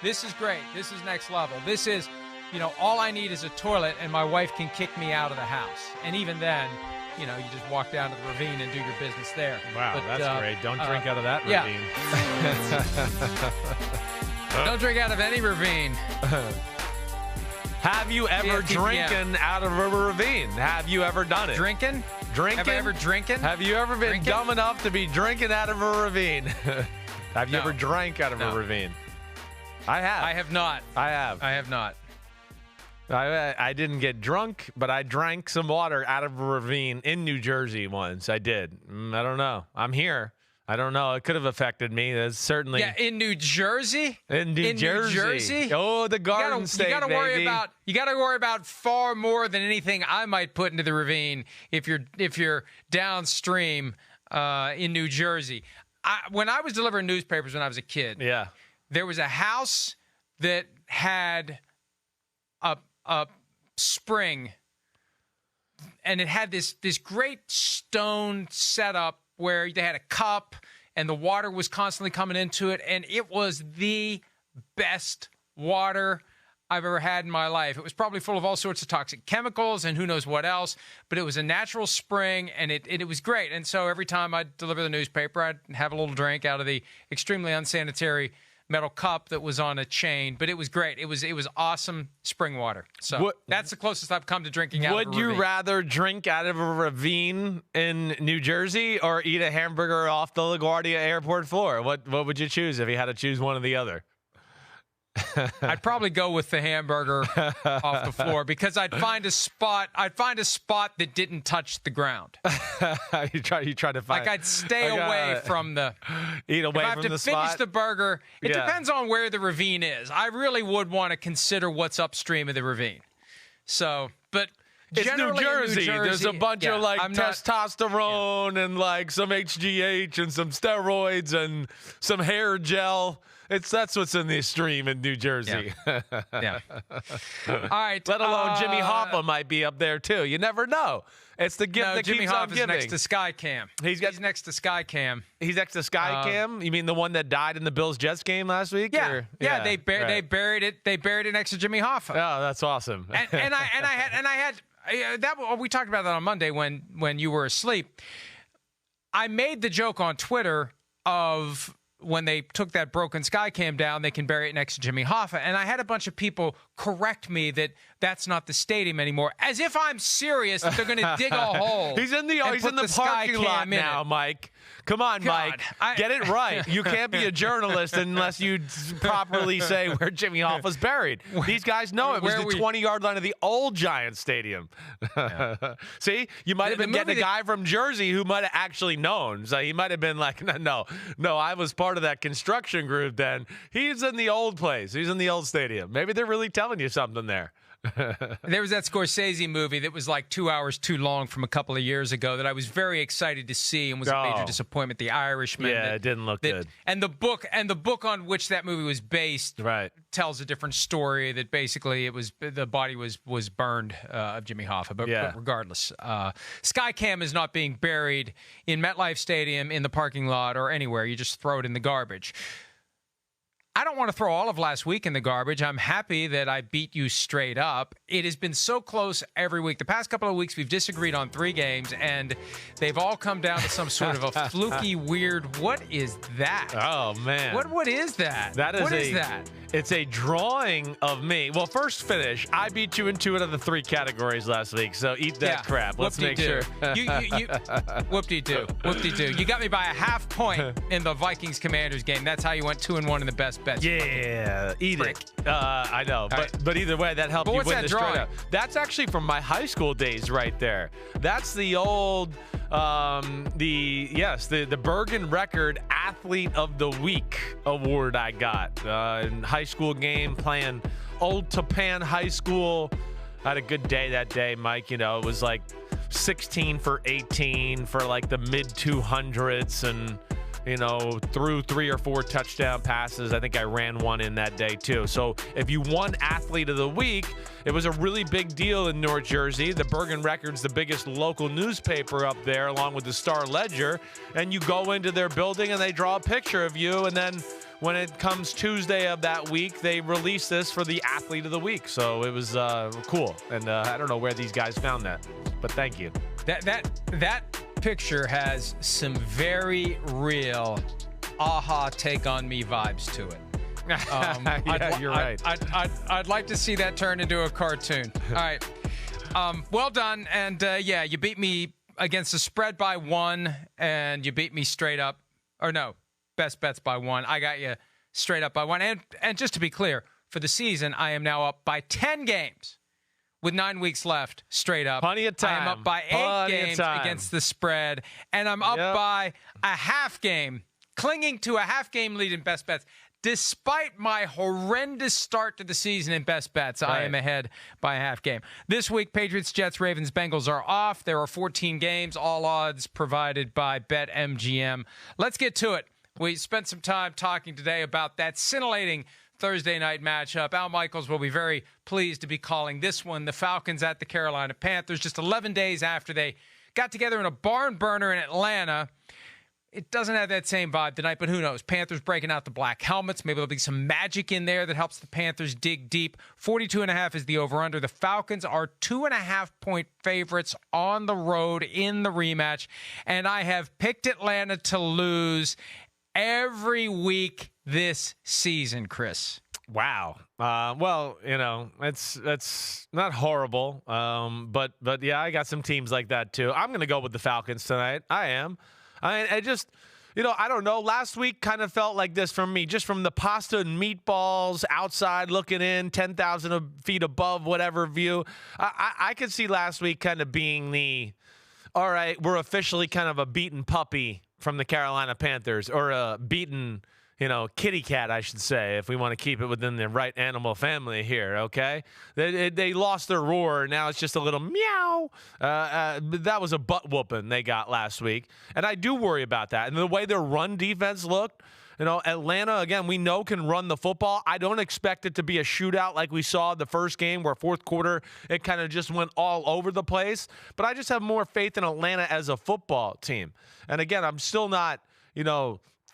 This is great. This is next level. This is, all I need is a toilet, and my wife can kick me out of the house. And even then, you just walk down to the ravine and do your business there. Wow, but, that's great. Don't drink out of that ravine. Don't drink out of any ravine. Have you ever drinking out of a ravine? Have you ever done it? Drinking? Have I ever drinking? Have you ever been dumb enough to be drinking out of a ravine? Have you ever drank out of a ravine? I have. I have not. I have not. I didn't get drunk, but I drank some water out of a ravine in New Jersey once. I did. I don't know. I'm here. I don't know. It could have affected me. That's certainly. Yeah, in New Jersey. In New Jersey. Oh, the Garden State, you got to worry about far more than anything I might put into the ravine if you're downstream in New Jersey. When I was delivering newspapers when I was a kid, there was a house that had a spring, and it had this great stone setup where they had a cup and the water was constantly coming into it, and it was the best water I've ever had in my life. It was probably full of all sorts of toxic chemicals and who knows what else, but it was a natural spring, and it was great. And so every time I'd deliver the newspaper, I'd have a little drink out of the extremely unsanitary metal cup that was on a chain, but it was great. It was awesome spring water. So that's the closest I've come to drinking out of a ravine. Would you rather drink out of a ravine in New Jersey or eat a hamburger off the LaGuardia Airport floor? What would you choose if you had to choose one or the other? I'd probably go with the hamburger off the floor because I'd find a spot that didn't touch the ground. you try to find. I'd stay away from the. Eat away from the spot. If I have to finish the burger, it depends on where the ravine is. I really would want to consider what's upstream of the ravine. So, but. It's New Jersey. There's a bunch of testosterone and like some HGH and some steroids and some hair gel. That's what's in the stream in New Jersey. Yeah. All right. Let alone Jimmy Hoffa might be up there too. You never know. It's the gift that Jimmy keeps on giving. Next to Skycam. He's next to Skycam. He's next to Skycam. You mean the one that died in the Bills-Jets game last week? Yeah. They buried it. They buried it next to Jimmy Hoffa. Oh, that's awesome. and I had that. We talked about that on Monday when you were asleep. I made the joke on Twitter of when they took that broken Skycam down, they can bury it next to Jimmy Hoffa. And I had a bunch of people correct me that that's not the stadium anymore, as if I'm serious that they're going to dig a hole. He's in the parking lot now, Mike. Come on, Mike. Get it right. You can't be a journalist unless you properly say where Jimmy Hoffa's buried. These guys know it was the 20-yard line of the old Giants stadium. Yeah. See, you might have been getting a guy from Jersey who might have actually known. So he might have been like, no, I was part of that construction group then. He's in the old place. He's in the old stadium. Maybe they're really telling you something there. There was that Scorsese movie that was like 2 hours too long from a couple of years ago that I was very excited to see and was a major disappointment. The Irishman. Yeah, it didn't look good. And the book on which that movie was based tells a different story. That basically the body was burned of Jimmy Hoffa. But regardless, Skycam is not being buried in MetLife Stadium, in the parking lot, or anywhere. You just throw it in the garbage. I don't want to throw all of last week in the garbage. I'm happy that I beat you straight up. It has been so close every week. The past couple of weeks, we've disagreed on 3 games, and they've all come down to some sort of a fluky, weird, what is that? Oh, man. What is that? What is that? It's a drawing of me. Well, first finish. I beat you in 2 out of the 3 categories last week, so eat that crap. Let's make sure. Whoop-de-doo. Whoop-de-doo. You got me by a half point in the Vikings-Commanders game. That's how you went 2-1 in the best bets. Yeah, eat it. I know, but either way, that helped you win the straight up. That's actually from my high school days right there. That's the old, the Bergen Record Athlete of the Week award I got in high school game playing Old Tapan High School. I had a good day that day, Mike. It was like 16 for 18 for like the mid 200s and threw 3 or 4 touchdown passes. I think I ran one in that day too. So if you won Athlete of the Week, it was a really big deal in North Jersey. The Bergen Record's the biggest local newspaper up there, along with the Star Ledger. And you go into their building and they draw a picture of you. And then when it comes Tuesday of that week, they released this for the Athlete of the Week. So it was cool. And I don't know where these guys found that, but thank you. That picture has some very real aha take on me vibes to it. You're right. I'd like to see that turn into a cartoon. All right. Well done. And you beat me against the spread by 1, and you beat me straight up. Or no, best bets by 1. I got you straight up by 1. And just to be clear, for the season, I am now up by 10 games with 9 weeks left straight up. Plenty of time. I am up by 8 games against the spread, and I'm up by a half game, clinging to a half game lead in best bets. Despite my horrendous start to the season in best bets, I am ahead by a half game. This week, Patriots, Jets, Ravens, Bengals are off. There are 14 games, all odds provided by BetMGM. Let's get to it. We spent some time talking today about that scintillating Thursday night matchup. Al Michaels will be very pleased to be calling this one, the Falcons at the Carolina Panthers, just 11 days after they got together in a barn burner in Atlanta. It doesn't have that same vibe tonight, but who knows? Panthers breaking out the black helmets. Maybe there'll be some magic in there that helps the Panthers dig deep. 42.5 is the over-under. The Falcons are 2.5-point favorites on the road in the rematch, and I have picked Atlanta to lose every week this season, Chris. Wow. Well, it's not horrible. But yeah, I got some teams like that too. I'm going to go with the Falcons tonight. I am. I just, I don't know. Last week kind of felt like this from me, just from the pasta and meatballs outside looking in 10,000 feet above whatever view. I could see last week kind of being all right, we're officially kind of a beaten puppy from the Carolina Panthers, or a beaten, kitty cat, I should say, if we want to keep it within the right animal family here, okay? They lost their roar. Now it's just a little meow. That was a butt whooping they got last week. And I do worry about that. And the way their run defense looked, Atlanta, again, we know can run the football. I don't expect it to be a shootout like we saw the first game where fourth quarter it kind of just went all over the place. But I just have more faith in Atlanta as a football team. And again, I'm still not,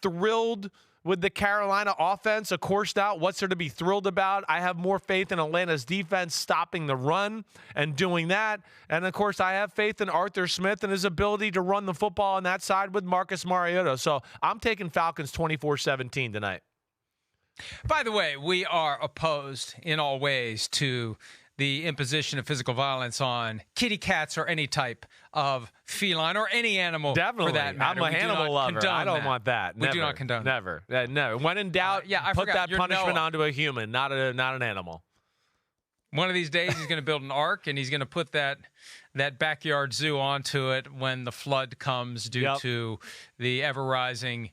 thrilled with the Carolina offense. Of course not. What's there to be thrilled about? I have more faith in Atlanta's defense stopping the run and doing that. And, of course, I have faith in Arthur Smith and his ability to run the football on that side with Marcus Mariota. So I'm taking Falcons 24-17 tonight. By the way, we are opposed in all ways to the imposition of physical violence on kitty cats or any type of feline or any animal. Definitely. For that matter. I'm a animal lover. I don't want that. We do not condone Never. Never. When in doubt, put that punishment onto a human, not an animal. One of these days he's going to build an ark, and he's going to put that backyard zoo onto it when the flood comes due to the ever-rising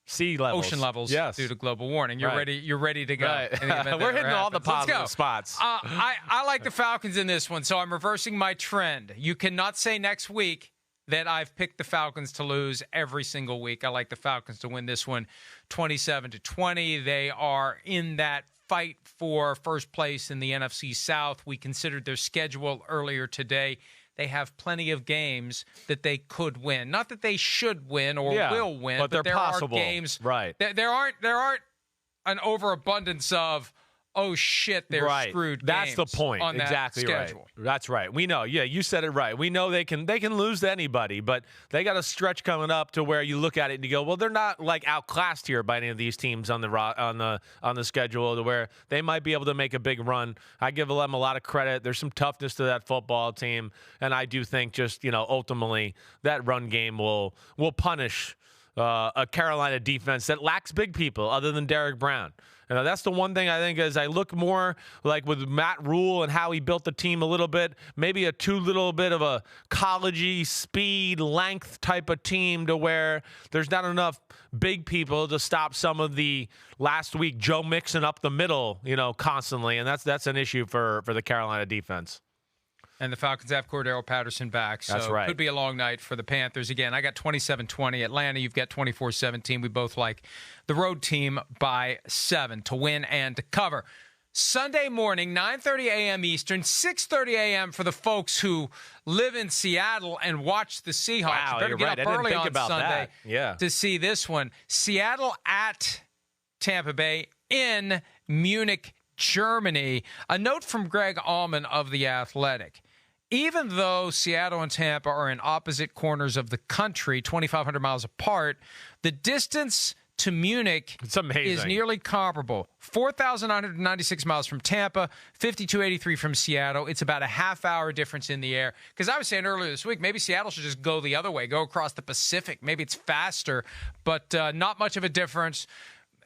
sea levels, ocean levels due to global warming. You're ready to go. Right. We're hitting all the positive spots. I like the Falcons in this one, so I'm reversing my trend. You cannot say next week that I've picked the Falcons to lose every single week. I like the Falcons to win this one 27-20. They are in that fight for first place in the NFC South. We considered their schedule earlier today. They have plenty of games that they could win. Not that they should win or will win, but there possible. Are games. Right. There aren't an overabundance of, oh shit, they're screwed. That's the point. On that exactly schedule. Right. That's right. We know. Yeah, you said it right. We know they can lose to anybody, but they got a stretch coming up to where you look at it and you go, well, they're not like outclassed here by any of these teams on the schedule, to where they might be able to make a big run. I give them a lot of credit. There's some toughness to that football team, and I do think just ultimately that run game will punish a Carolina defense that lacks big people other than Derek Brown. That's the one thing I think as I look more like with Matt Rule and how he built the team a little bit, maybe a too little bit of a college-y speed, length type of team to where there's not enough big people to stop some of the last week Joe Mixon up the middle, constantly. And that's an issue for the Carolina defense. And the Falcons have Cordero Patterson back. So that's right. It could be a long night for the Panthers. Again, I got 27-20. Atlanta, you've got 24-17. We both like the road team by 7 to win and to cover. Sunday morning, 9:30 a.m. Eastern, 6:30 a.m. for the folks who live in Seattle and watch the Seahawks. Wow, you better you're get right. up early on Sunday to see this one. Seattle at Tampa Bay in Munich, Germany. A note from Greg Allman of The Athletic. Even though Seattle and Tampa are in opposite corners of the country, 2,500 miles apart, the distance to Munich is nearly comparable. 4,996 miles from Tampa, 5,283 from Seattle. It's about a half-hour difference in the air. Because I was saying earlier this week, maybe Seattle should just go the other way, go across the Pacific. Maybe it's faster, but not much of a difference.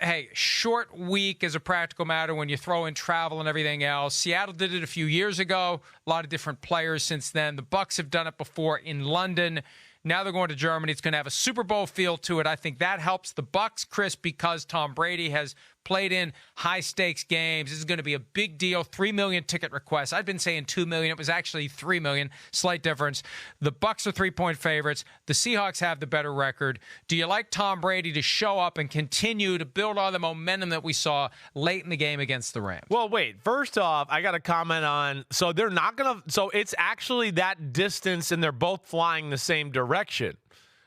Hey, short week as a practical matter when you throw in travel and everything else. Seattle did it a few years ago. A lot of different players since then. The Bucs have done it before in London. Now they're going to Germany. It's going to have a Super Bowl feel to it. I think that helps the Bucs, Chris, because Tom Brady has played in high-stakes games. This is going to be a big deal. 3 million ticket requests. I've been saying 2 million. It was actually 3 million. Slight difference. The Bucs are 3-point favorites. The Seahawks have the better record. Do you like Tom Brady to show up and continue to build on the momentum that we saw late in the game against the Rams? Well, wait. First off, I got to comment on, so they're not going to, so it's actually that distance and they're both flying the same direction.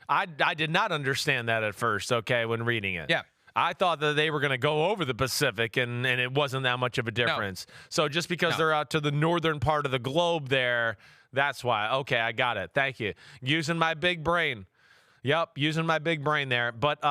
I did not understand that at first, okay, when reading it. Yeah. I thought that they were going to go over the Pacific, and it wasn't that much of a difference. No. So just because they're out to the northern part of the globe there, that's why. Okay, I got it. Thank you. Using my big brain. Yep, using my big brain there. But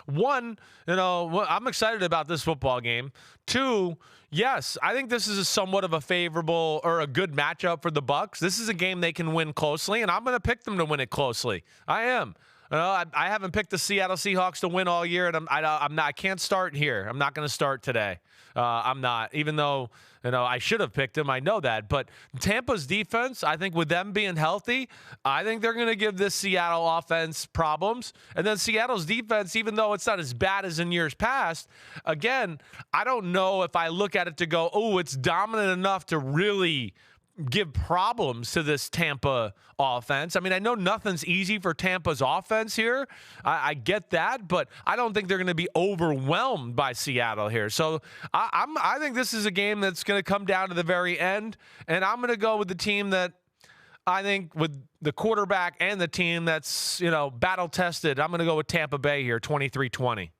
one, I'm excited about this football game. Two, yes, I think this is somewhat of a favorable or a good matchup for the Bucs. This is a game they can win closely, and I'm going to pick them to win it closely. I am. I haven't picked the Seattle Seahawks to win all year, and I can't start here. I'm not going to start today. I'm not, even though I should have picked them. I know that, but Tampa's defense, I think, with them being healthy, I think they're going to give this Seattle offense problems. And then Seattle's defense, even though it's not as bad as in years past, again, I don't know if I look at it to go, oh, it's dominant enough to really give problems to this Tampa offense. I mean, I know nothing's easy for Tampa's offense here. I get that, but I don't think they're going to be overwhelmed by Seattle here. So I think this is a game that's going to come down to the very end, and I'm going to go with the team that I think with the quarterback and the team that's, battle-tested. I'm going to go with Tampa Bay here, 23-20.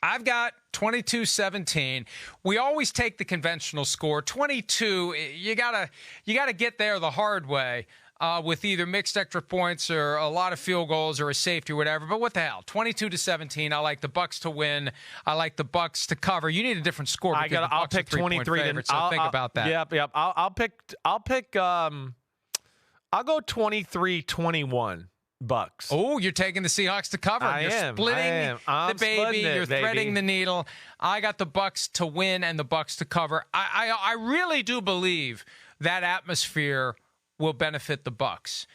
I've got 22-17. We always take the conventional score. 22, you gotta get there the hard way with either mixed extra points or a lot of field goals or a safety or whatever. But what the hell? 22-17. I like the Bucs to win. I like the Bucs to cover. You need a different score. I'll pick 23. So think about that. Yep. I'll go 23-21. Bucks. Oh, you're taking the Seahawks to cover. You're splitting the baby. You're threading the needle. I got the Bucks to win and the Bucks to cover. I really do believe that atmosphere will benefit the Bucks.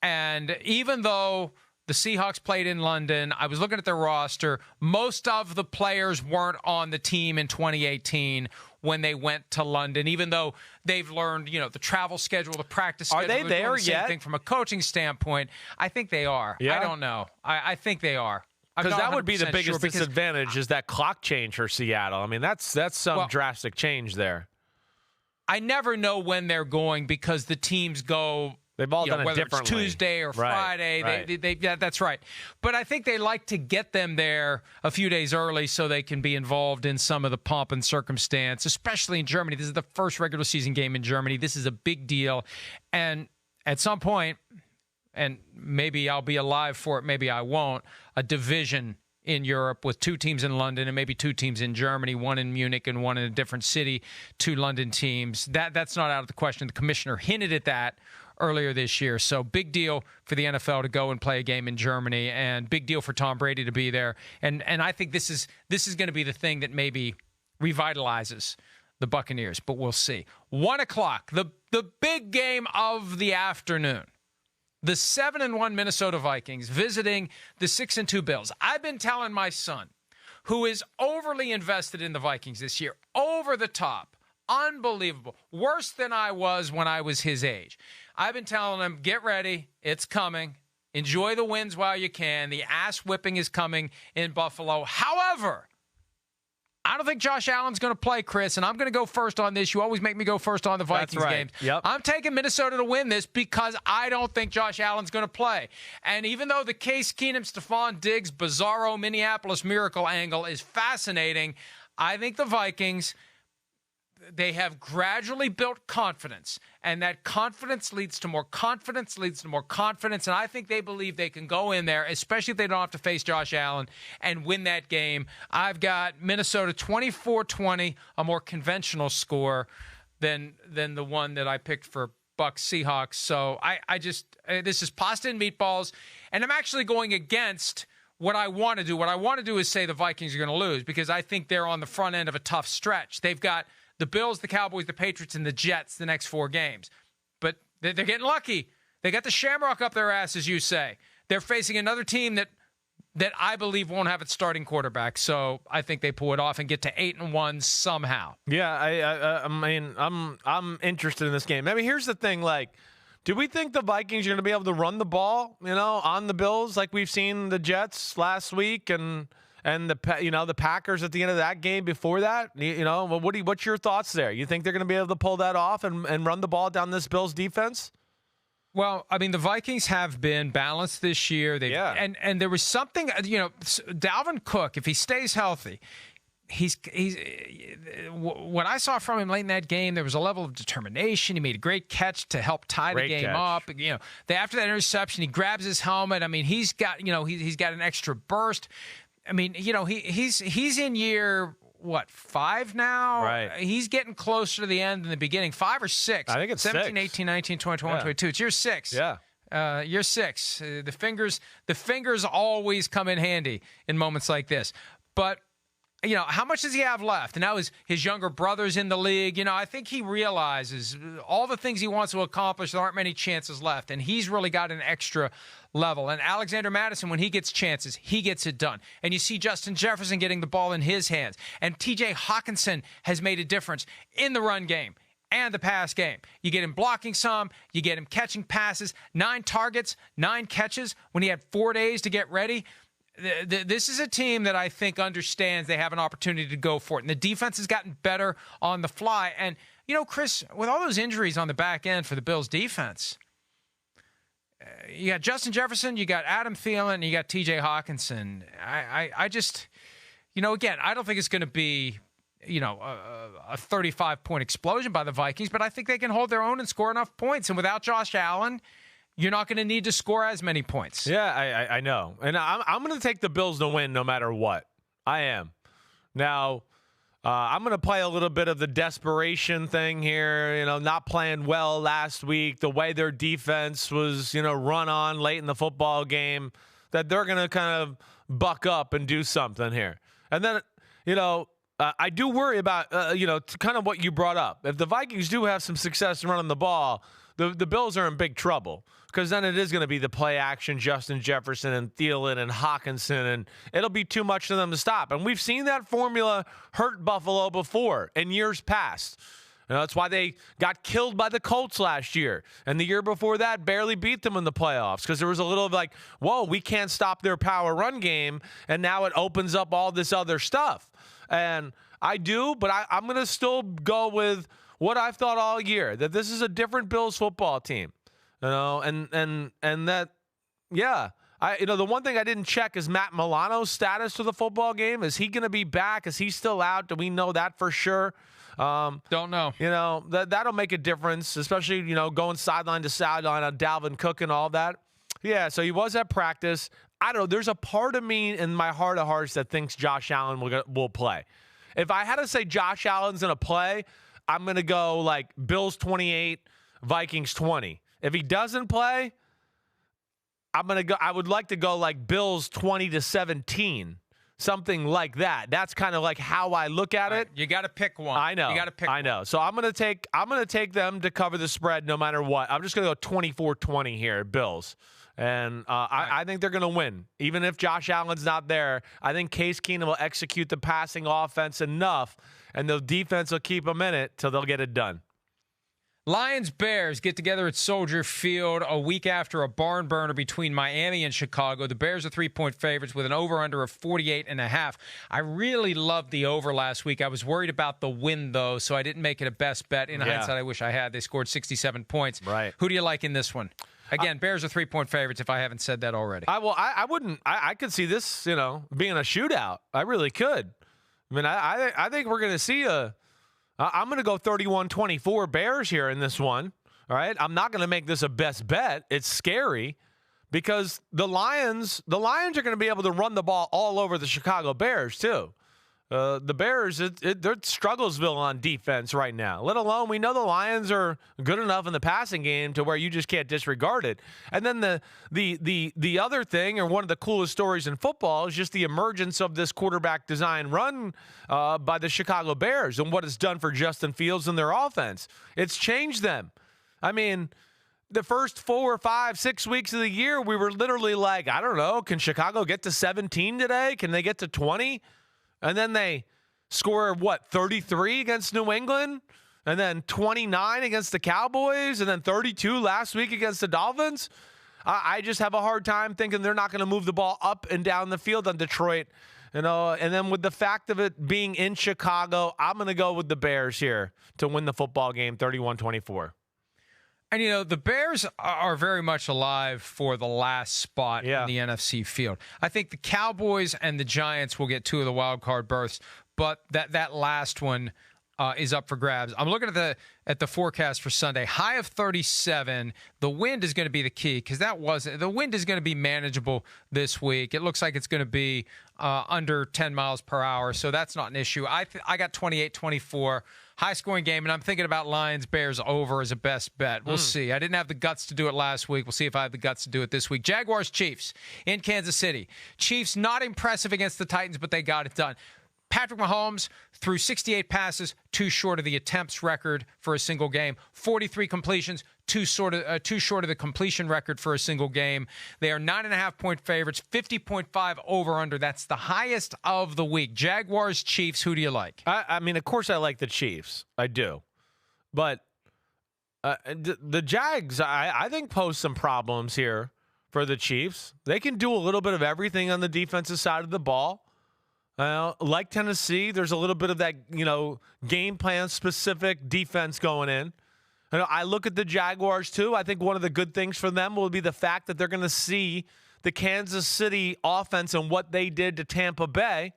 And even though the Seahawks played in London, I was looking at their roster. Most of the players weren't on the team in 2018 when they went to London, even though they've learned, the travel schedule, the practice schedule. Are they there the same yet? Thing from a coaching standpoint, I think they are. Yeah? I don't know. I think they are. Because that would be the biggest disadvantage is that clock change for Seattle. I mean, that's some drastic change there. I never know when they're going because the teams go. They've all done it whether differently. It's Tuesday or Friday. Right. Yeah, that's right. But I think they like to get them there a few days early so they can be involved in some of the pomp and circumstance, especially in Germany. This is the first regular season game in Germany. This is a big deal. And at some point, and maybe I'll be alive for it, maybe I won't, a division in Europe with 2 teams in London and maybe 2 teams in Germany, one in Munich and one in a different city, 2 London teams. That's not out of the question. The commissioner hinted at that earlier this year. So big deal for the NFL to go and play a game in Germany, and big deal for Tom Brady to be there. And I think this is going to be the thing that maybe revitalizes the Buccaneers, but we'll see. 1 o'clock, the big game of the afternoon. The 7-1 Minnesota Vikings visiting the 6-2 Bills. I've been telling my son, who is overly invested in the Vikings this year, over the top, unbelievable, worse than I was when I was his age. I've been telling him, get ready, it's coming. Enjoy the wins while you can. The ass whipping is coming in Buffalo. However, I don't think Josh Allen's going to play, Chris, and I'm going to go first on this. You always make me go first on the Vikings games. Yep. I'm taking Minnesota to win this because I don't think Josh Allen's going to play. And even though the Case Keenum, Stephon Diggs, bizarro Minneapolis Miracle angle is fascinating, I think the Vikings, they have gradually built confidence, and that confidence leads to more confidence, and I think they believe they can go in there, especially if they don't have to face Josh Allen, and win that game. I've got Minnesota 24-20, a more conventional score than the one that I picked for Bucs Seahawks. So I just this is pasta and meatballs, and I'm actually going against what I want to do. What I want to do is say the Vikings are going to lose because I think they're on the front end of a tough stretch. They've got the Bills, the Cowboys, the Patriots, and the Jets the next 4 games. But they're getting lucky. They got the shamrock up their ass, as you say. They're facing another team that I believe won't have its starting quarterback. So I think they pull it off and get to 8-1 somehow. Yeah, I mean, I'm interested in this game. I mean, here's the thing, like, do we think the Vikings are going to be able to run the ball, on the Bills like we've seen the Jets last week and the Packers at the end of that game before that? What's your thoughts there? You think they're going to be able to pull that off and run the ball down this Bills defense? Well, I mean, the Vikings have been balanced this year. And there was something, Dalvin Cook, if he stays healthy, he's what I saw from him late in that game, there was a level of determination. He made a great catch to help tie the game up. After that interception, he grabs his helmet. I mean, he's got an extra burst. I mean, he's in year 5 now? Right. He's getting closer to the end than the beginning. 5 or 6. I think it's 17, 6. 18, 19, 20, 21, 22. It's year 6. Yeah. Year 6. The fingers always come in handy in moments like this. But how much does he have left? And now his younger brother's in the league. I think he realizes all the things he wants to accomplish, there aren't many chances left. And he's really got an extra level. And Alexander Mattison, when he gets chances, he gets it done. And you see Justin Jefferson getting the ball in his hands. And TJ Hawkinson has made a difference in the run game and the pass game. You get him blocking some, you get him catching passes, 9 targets, 9 catches when he had 4 days to get ready. This is a team that I think understands they have an opportunity to go for it. And the defense has gotten better on the fly. And, Chris, with all those injuries on the back end for the Bills defense, you got Justin Jefferson, you got Adam Thielen, you got TJ Hawkinson. I just, again, I don't think it's going to be, a 35-point explosion by the Vikings, but I think they can hold their own and score enough points. And without Josh Allen, you're not going to need to score as many points. Yeah, I know. And I'm going to take the Bills to win no matter what. I am. Now, I'm going to play a little bit of the desperation thing here, not playing well last week, the way their defense was, run on late in the football game, that they're going to kind of buck up and do something here. And then, I do worry about, kind of what you brought up. If the Vikings do have some success running the ball, the Bills are in big trouble because then it is going to be the play action, Justin Jefferson and Thielen and Hawkinson, and it'll be too much for them to stop. And we've seen that formula hurt Buffalo before in years past. That's why they got killed by the Colts last year. And the year before that, barely beat them in the playoffs because there was a little of like, whoa, we can't stop their power run game, and now it opens up all this other stuff. And I do, but I'm going to still go with what I've thought all year, that this is a different Bills football team, and that, yeah. The one thing I didn't check is Matt Milano's status to the football game. Is he going to be back? Is he still out? Do we know that for sure? Don't know. That'll make a difference, especially, going sideline to sideline on Dalvin Cook and all that. Yeah, so he was at practice. I don't know. There's a part of me in my heart of hearts that thinks Josh Allen will play. If I had to say Josh Allen's going to play, I'm going to go like Bills 28, Vikings 20. If he doesn't play, I would like to go like Bills 20-17, something like that. That's kind of like how I look at it. You got to pick one. I know. You got to pick I know. So I'm going to take them to cover the spread no matter what. I'm just going to go 24-20 here, Bills. And I think they're going to win. Even if Josh Allen's not there, I think Case Keenum will execute the passing offense enough, and the defense will keep them in it till they'll get it done. Lions-Bears get together at Soldier Field a week after a barn burner between Miami and Chicago. The Bears are 3-point favorites with an over-under of 48.5. I really loved the over last week. I was worried about the win, though, so I didn't make it a best bet. In hindsight, I wish I had. They scored 67 points. Right. Who do you like in this one? Again, Bears are 3-point favorites if I haven't said that already. I wouldn't. I could see this, being a shootout. I really could. I mean, I think we're going to see I'm going to go 31-24 Bears here in this one. All right. I'm not going to make this a best bet. It's scary because the Lions are going to be able to run the ball all over the Chicago Bears too. The Bears, they're Strugglesville on defense right now, let alone we know the Lions are good enough in the passing game to where you just can't disregard it. And then the other thing, or one of the coolest stories in football, is just the emergence of this quarterback design run by the Chicago Bears and what it's done for Justin Fields and their offense. It's changed them. I mean, the first 4, 5, 6 weeks of the year, we were literally like, I don't know, can Chicago get to 17 today? Can they get to 20? And then they score, 33 against New England? And then 29 against the Cowboys? And then 32 last week against the Dolphins? I just have a hard time thinking they're not going to move the ball up and down the field on Detroit. And then with the fact of it being in Chicago, I'm going to go with the Bears here to win the football game 31-24. And, the Bears are very much alive for the last spot in the NFC field. I think the Cowboys and the Giants will get 2 of the wild card berths, but that last one is up for grabs. I'm looking at the forecast for Sunday. High of 37. The wind is going to be the key because the wind is going to be manageable this week. It looks like it's going to be under 10 miles per hour, so that's not an issue. I got 28-24. High-scoring game, and I'm thinking about Lions-Bears over as a best bet. We'll see. I didn't have the guts to do it last week. We'll see if I have the guts to do it this week. Jaguars-Chiefs in Kansas City. Chiefs not impressive against the Titans, but they got it done. Patrick Mahomes threw 68 passes, too short of the attempts record for a single game. 43 completions, too short of the completion record for a single game. They are 9.5-point favorites, 50.5 over/under. That's the highest of the week. Jaguars, Chiefs. Who do you like? I mean, of course, I like the Chiefs. I do, but the Jags, I think, pose some problems here for the Chiefs. They can do a little bit of everything on the defensive side of the ball. Like Tennessee, there's a little bit of that, game plan specific defense going in. I look at the Jaguars too. I think one of the good things for them will be the fact that they're going to see the Kansas City offense and what they did to Tampa Bay.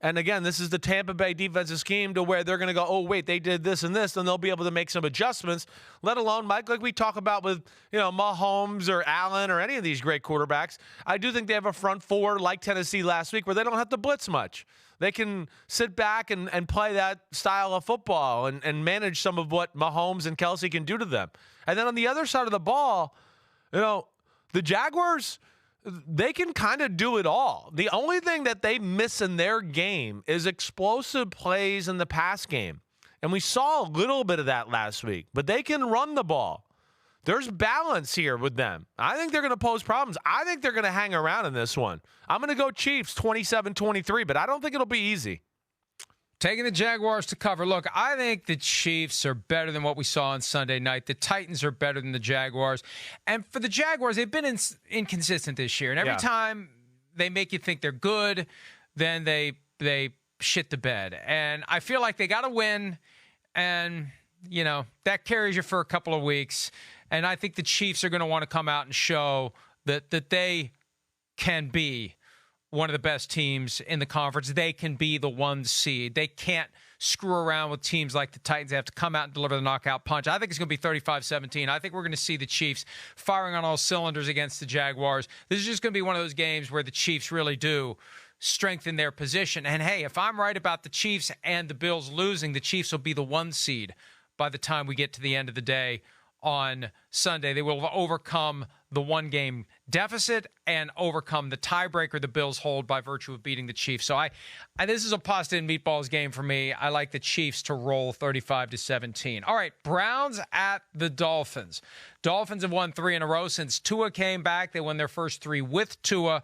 And again, this is the Tampa Bay defensive scheme to where they're going to go, oh, wait, they did this and this, and they'll be able to make some adjustments, let alone, Mike, like we talk about with, Mahomes or Allen or any of these great quarterbacks. I do think they have a front four like Tennessee last week where they don't have to blitz much. They can sit back and play that style of football and manage some of what Mahomes and Kelsey can do to them. And then on the other side of the ball, the Jaguars, they can kind of do it all. The only thing that they miss in their game is explosive plays in the pass game. And we saw a little bit of that last week. But they can run the ball. There's balance here with them. I think they're going to pose problems. I think they're going to hang around in this one. I'm going to go Chiefs 27-23, but I don't think it'll be easy. Taking the Jaguars to cover. Look, I think the Chiefs are better than what we saw on Sunday night. The Titans are better than the Jaguars. And for the Jaguars, they've been inconsistent this year. And every time they make you think they're good, then they shit the bed. And I feel like they got to win. And, that carries you for a couple of weeks. And I think the Chiefs are going to want to come out and show that they can be one of the best teams in the conference. They can be the 1 seed. They can't screw around with teams like the Titans. They have to come out and deliver the knockout punch. I think it's going to be 35-17. I think we're going to see the Chiefs firing on all cylinders against the Jaguars. This is just going to be one of those games where the Chiefs really do strengthen their position. And, hey, if I'm right about the Chiefs and the Bills losing, the Chiefs will be the 1 seed by the time we get to the end of the day on Sunday. They will have overcome the 1-game deficit and overcome the tiebreaker the Bills hold by virtue of beating the Chiefs. So this is a pasta and meatballs game for me. I like the Chiefs to roll 35-17. All right, Browns at the Dolphins. Dolphins have won 3 in a row since Tua came back. They won their first 3 with Tua.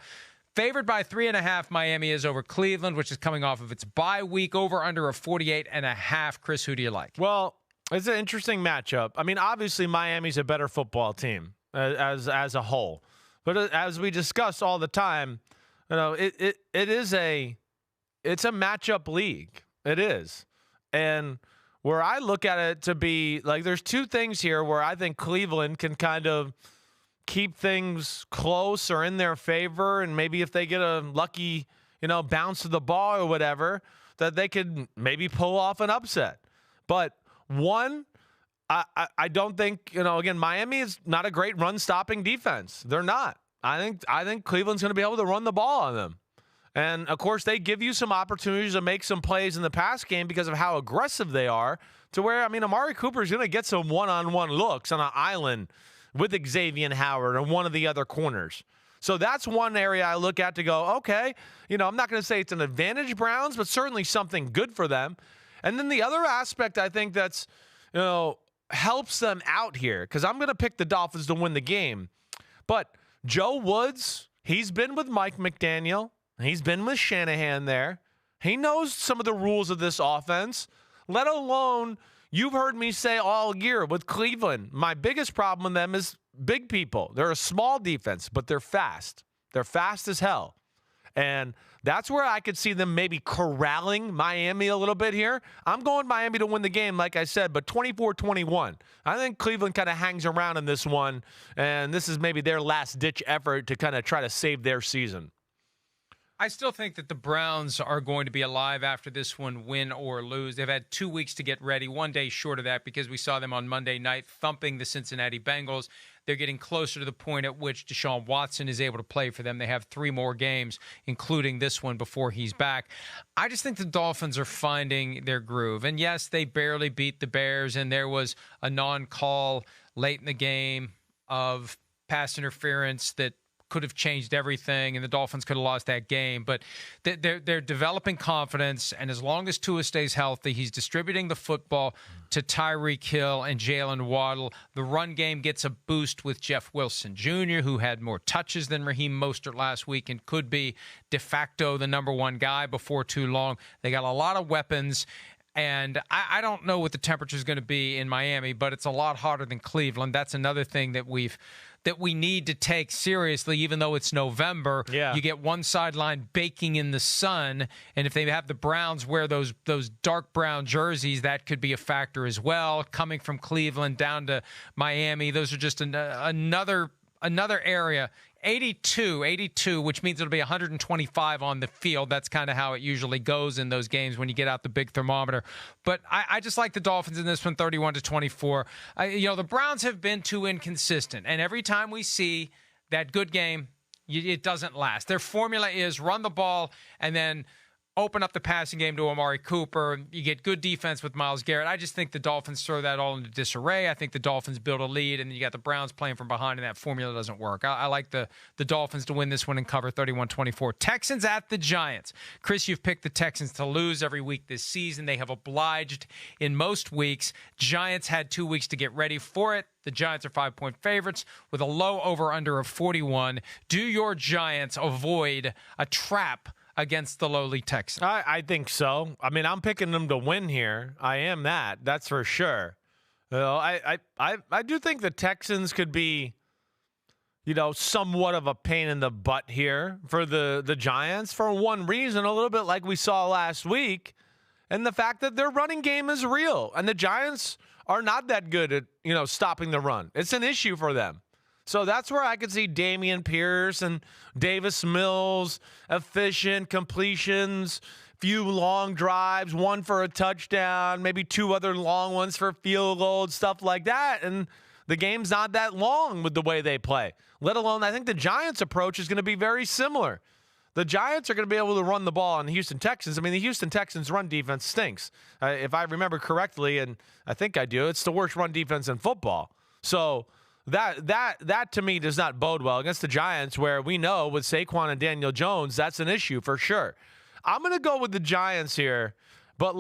Favored by 3.5, Miami is over Cleveland, which is coming off of its bye week. Over under a 48.5. Chris, who do you like? Well, It's an interesting matchup. I mean, obviously Miami's a better football team as a whole, but as we discuss all the time, it's a matchup league. It is, and where I look at it to be like, there's two things here where I think Cleveland can kind of keep things close or in their favor, and maybe if they get a lucky, bounce of the ball or whatever, that they could maybe pull off an upset. But one, I don't think, again, Miami is not a great run-stopping defense. They're not. I think Cleveland's going to be able to run the ball on them. And, of course, they give you some opportunities to make some plays in the pass game because of how aggressive they are, to where, Amari Cooper is going to get some one-on-one looks on an island with Xavier Howard and one of the other corners. So that's one area I look at to go, okay, I'm not going to say it's an advantage Browns, but certainly something good for them. And then the other aspect I think that's, helps them out here, because I'm going to pick the Dolphins to win the game. But Joe Woods, he's been with Mike McDaniel. He's been with Shanahan there. He knows some of the rules of this offense, let alone, you've heard me say all year with Cleveland, my biggest problem with them is big people. They're a small defense, but they're fast. They're fast as hell. And that's where I could see them maybe corralling Miami a little bit here. I'm going Miami to win the game, like I said, but 24-21. I think Cleveland kind of hangs around in this one, and this is maybe their last-ditch effort to kind of try to save their season. I still think that the Browns are going to be alive after this one, win or lose. They've had 2 weeks to get ready, 1 day short of that because we saw them on Monday night thumping the Cincinnati Bengals. They're getting closer to the point at which Deshaun Watson is able to play for them. They have 3 more games, including this one, before he's back. I just think the Dolphins are finding their groove. And yes, they barely beat the Bears, and there was a non-call late in the game of pass interference that could have changed everything, and the Dolphins could have lost that game. But they're developing confidence, and as long as Tua stays healthy, he's distributing the football to Tyreek Hill and Jalen Waddle. The run game gets a boost with Jeff Wilson Jr., who had more touches than Raheem Mostert last week and could be de facto the number one guy before too long. They got a lot of weapons. And I don't know what the temperature is going to be in Miami, but it's a lot hotter than Cleveland. That's another thing that we need to take seriously, even though it's November. Yeah. You get one sideline baking in the sun, and if they have the Browns wear those dark brown jerseys, that could be a factor as well. Coming from Cleveland down to Miami, those are just another area. 82, which means it'll be 125 on the field. That's kind of how it usually goes in those games when you get out the big thermometer. But I just like the Dolphins in this one, 31-24. The Browns have been too inconsistent, and every time we see that good game, it doesn't last. Their formula is run the ball and then open up the passing game to Amari Cooper. You get good defense with Myles Garrett. I just think the Dolphins throw that all into disarray. I think the Dolphins build a lead, and then you got the Browns playing from behind, and that formula doesn't work. I like the Dolphins to win this one and cover 31-24. Texans at the Giants. Chris, you've picked the Texans to lose every week this season. They have obliged in most weeks. Giants had 2 weeks to get ready for it. The Giants are 5-point favorites with a low over-under of 41. Do your Giants avoid a trap against the lowly Texans? I think so. I mean, I'm picking them to win here. I am that. That's for sure. I do think the Texans could be, somewhat of a pain in the butt here for the Giants for one reason, a little bit like we saw last week, and the fact that their running game is real, and the Giants are not that good at, stopping the run. It's an issue for them. So that's where I could see Dameon Pierce and Davis Mills, efficient completions, few long drives, one for a touchdown, maybe 2 other long ones for field goals, stuff like that. And the game's not that long with the way they play. Let alone, I think the Giants' approach is going to be very similar. The Giants are going to be able to run the ball on the Houston Texans. I mean, the Houston Texans' run defense stinks. If I remember correctly, and I think I do, it's the worst run defense in football. So That to me does not bode well against the Giants, where we know with Saquon and Daniel Jones, that's an issue for sure. I'm going to go with the Giants here, but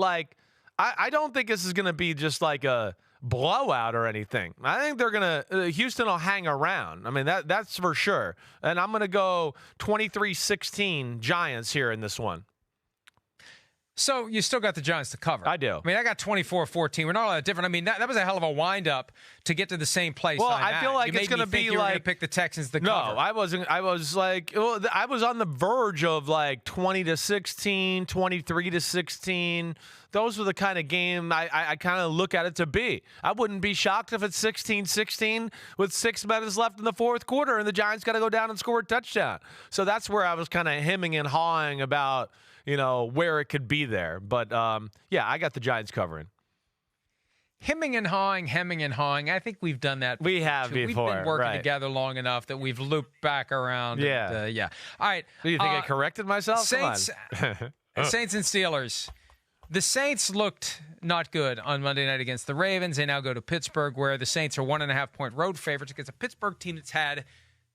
I don't think this is going to be just like a blowout or anything. I think they're going to Houston will hang around. I mean, that's for sure. And I'm going to go 23-16 Giants here in this one. So you still got the Giants to cover. I do. I mean, I got 24-14. We're not all that different. I mean, that was a hell of a wind-up to get to the same place. Well, I feel like it's going to be you were like going to pick the Texans to no, cover. I wasn't. I was like, well, I was on the verge of like 20-16, 23-16. Those were the kind of game I kind of look at it to be. I wouldn't be shocked if it's 16-16 with 6 minutes left in the fourth quarter and the Giants got to go down and score a touchdown. So that's where I was kind of hemming and hawing about, where it could be there. But, yeah, I got the Giants covering. Hemming and hawing. I think we've done that. We have too. before. We've been working right. together long enough that we've looped back around. Yeah. And, yeah. All right. Do you think I corrected myself? Saints, Saints and Steelers. The Saints looked not good on Monday night against the Ravens. They now go to Pittsburgh, where the Saints are 1.5-point road favorites against a Pittsburgh team that's had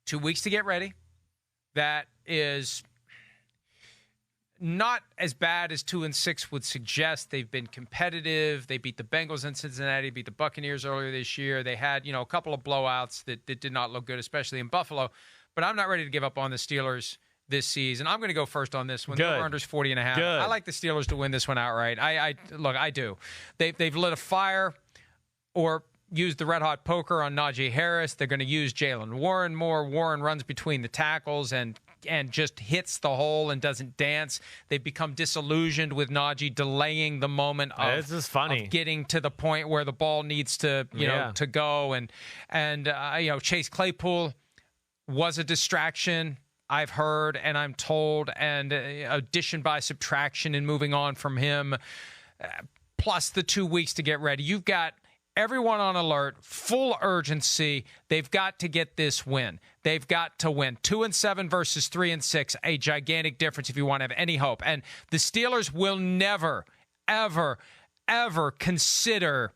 2 weeks to get ready. That is not as bad as 2-6 would suggest. They've been competitive. They beat the Bengals in Cincinnati, beat the Buccaneers earlier this year. They had, a couple of blowouts that did not look good, especially in Buffalo. But I'm not ready to give up on the Steelers this season. I'm going to go first on this one. The over-under's 40.5. Good. I like the Steelers to win this one outright. I do. They've lit a fire or used the red-hot poker on Najee Harris. They're going to use Jalen Warren more. Warren runs between the tackles and just hits the hole and doesn't dance. They've become disillusioned with Najee delaying the moment of, this is funny. of getting to the point where the ball needs to, to go. And Chase Claypool was a distraction, I've heard and I'm told, and addition by subtraction and moving on from him, plus the 2 weeks to get ready. You've got everyone on alert, full urgency. They've got to get this win. They've got to win. 2-7 versus 3-6, a gigantic difference if you want to have any hope. And the Steelers will never, ever, ever consider